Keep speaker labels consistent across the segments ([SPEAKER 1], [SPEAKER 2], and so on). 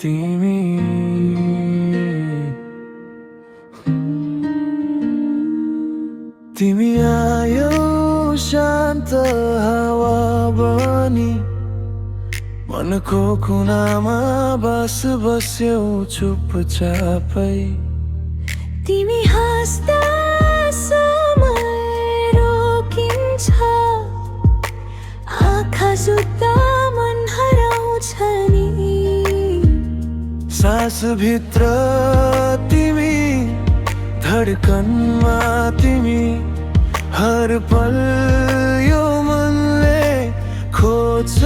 [SPEAKER 1] तिमी तिमी आयो शान्त हावा बनी मनको कुनामा बस बस्यौ चुपचापै
[SPEAKER 2] तिमी हाँस्दा समय रोकिन्छ आँखा सुत्दा मन हराउँछ नि
[SPEAKER 1] सास भित्र तिमी धडकनमा तिमी हर पल यो मनले खोज्छ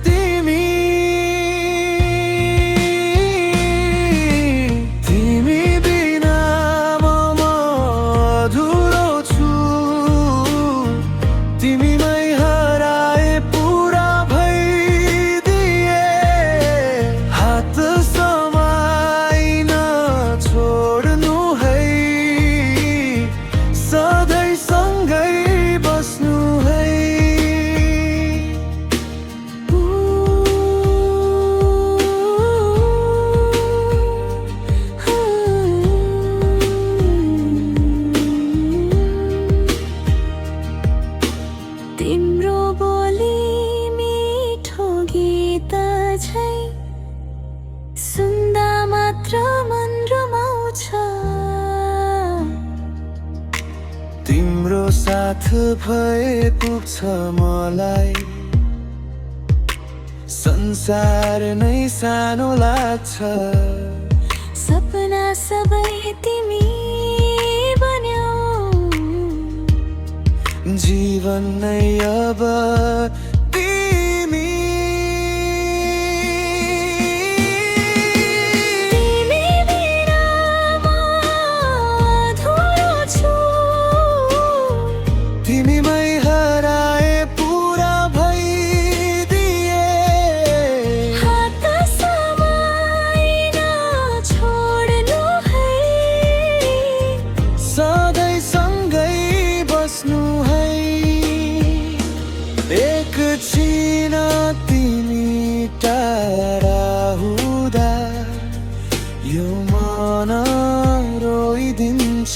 [SPEAKER 1] तिमी तिमी बिना म अधुरो छु तिमीमै हराए पुरा भइदिए हात समाइन छोड्नु है सधैँ सँगै बस्नु है
[SPEAKER 2] तिम्रो बोली मिठो गीत झै सुन्दा मात्र मन रमाउँछ
[SPEAKER 1] तिम्रो साथ भए पुग्छ मलाई संसार नै सानो लाग्छ
[SPEAKER 2] सपना सबै तिमी बन्यौ
[SPEAKER 1] जीवन नै अब तिमी
[SPEAKER 2] तिमी बिना म अधुरो छु
[SPEAKER 1] तिमीमै हराए पुरा भइदिए
[SPEAKER 2] हात समाइन छोड्नु है
[SPEAKER 1] सधैँ सँगै बस्नु है एकछिन तिमी टाढा हुँदा यो मन रोइदिन्छ